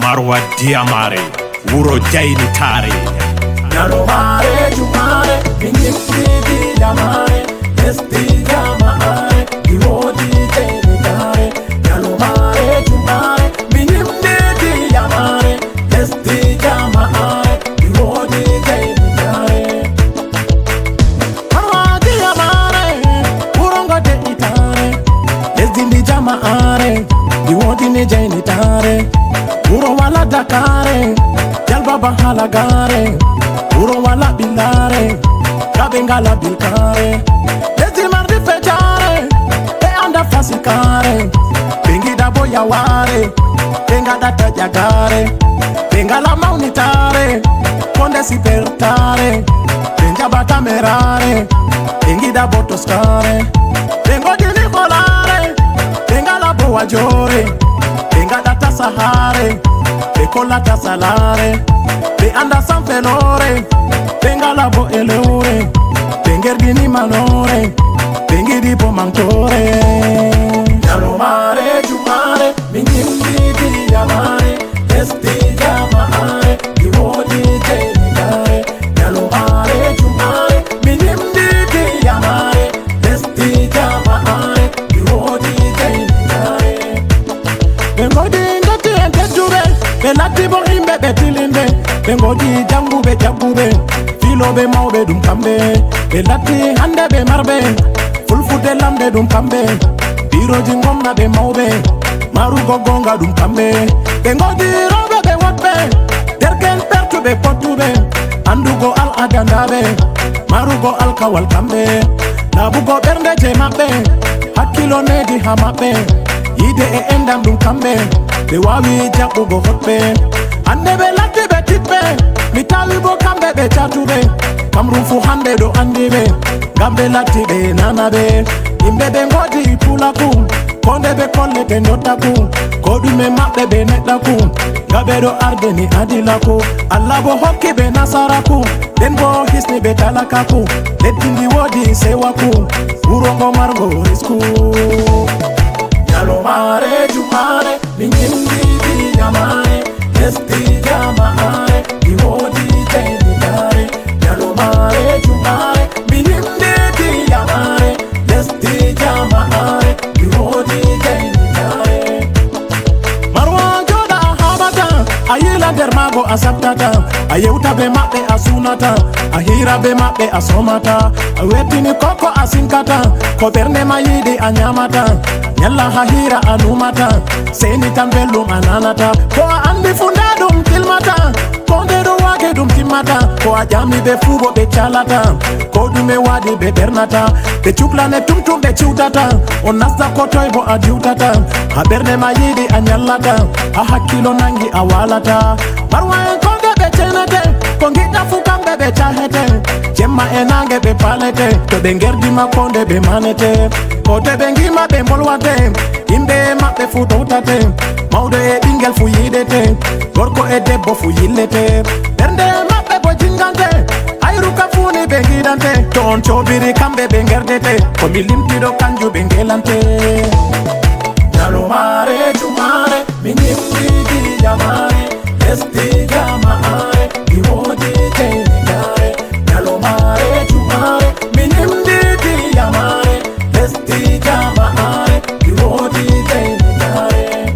Marwa Diamare, Wuro Jaini Tare. Nalomare Jumare, Minimpi Diamare, Esti Jamare, Iwodi Jaini Tare. Nalomare Jumare, Minimpi Diamare, Esti Jamare, Iwodi Jaini Tare. Marwa Diamare, Wurongo Jaini Tare, Esti Jamare, Iwodi Jaini Tare. Wuro wala Dakare, Jalbaba halagare, Wuro wala bilare, Kabengala bilkare. Lezi mardi fejare, e anda fasikare. Bengi da boya ware, benga da tajagare. Benga la maunitare, konde si pertare. Benga ba camerare, bengi da botoscare. Bengo di nicolare, benga la boa giore. Benga da tasahare, be kola tasalare, be anda san fenore, benga la bo eleure, benger dini manore, bengi di bo mantore. Nalomare Jumare, minimbi di amare, esti jamare, iwodi jaini tare. Nalomare Jumare, minimbi di amare, esti jamare, iwodi jaini tare. Bengodi ndoti entejube, belati bo imbe betilinde. Bengodi jangube jangube, filobe maube dum kambe. Belati hande be marbe, fulfude lambe dum kambe. Biroji ngomna be maube, maru gogonga dum kambe. Bengodi robe be wotbe, derken pertube potube. Andugo al adandabe, marugo al kawal kambe. Nabugo bernde je mabbe, hakilo nedi hamabe. Ide e endam dum kambe, be wawi jabugo hotbe. Ande be latte be tippe, mi tawi bo kambe be chatube. Kamrum fu hande do andibe, gambe latti be nanabe. Imbe be ngodi pulaku, konde be kolle te notaku. Kodume mabbe be netaku, gabe do ardeni adilaku. Allah bo hokki be nasaraku, den bo hisni be talakaku. Letindi wodi sewaku, urongo margo risku. Nalomare Jumare, minimbi di jamare, esti jamare, iwodi jaini tare. Nalomare Jumare, minimbi di jamare, esti jamare, iwodi jaini tare. Marwa joda habata, ayila dermago asabtata. Ayeuta be mabe asunata, ahira be mabe asomata. Awetini koko asinkata, koberne mayidi anyamata. Nyalla hahira anumata, seni tambelu mananata. Ko andi fundadum tilmata, konde do wage dum timata. Ko ajami be fubo be chalata, ko dume wadi be bernata. Be chuplane tumtum be chutata, onasta kotoy bo adiutata. Haberne mayidi anyallata, ahakilo nangi awalata. Marwa konde be chenate, kongita fukambe be chahete. Jemma enange be palete, to bengerdi makonde be manete. Kote bengi mabe molwate, imbe mabe futotate. Maude e bingel fu yidete, gorko e debbo fu yillete. Bernde mabe bo jingante, ayruka funi bengidante. Ton chobiri kambe bengerdete, komi limpido kanju bengelante. Nalomare Jumare, minimbi di jamare, esti jamare, iwodi jaini tare. Nalomare Jumare, minimbi di jamare, esti jamare, iwodi jaini tare.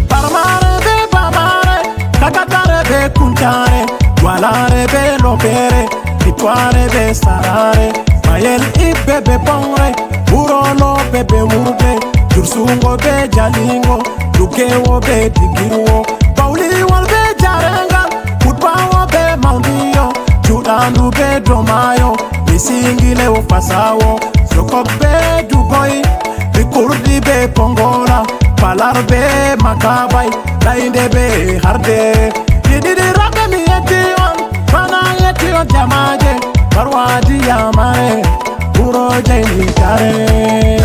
Parmare be bamare, kakatare be kuntare. Gualare be lopere, vittoire be sarare. Mayel ibbe be pongre, urolo be urbe. Jursungo be jalingo, lukewo be digiruo. Pauli wal be jarenga, kutbawo be maundio. Judandu be domayo, misingile o fasawo. Soko be duboy, bikurdi be pongola. Palar be makabai, lainde be harde. Didi rabe mi yetiwan, mana yetiwan jamaje. Marwa Diamare, Wuro jaini tare.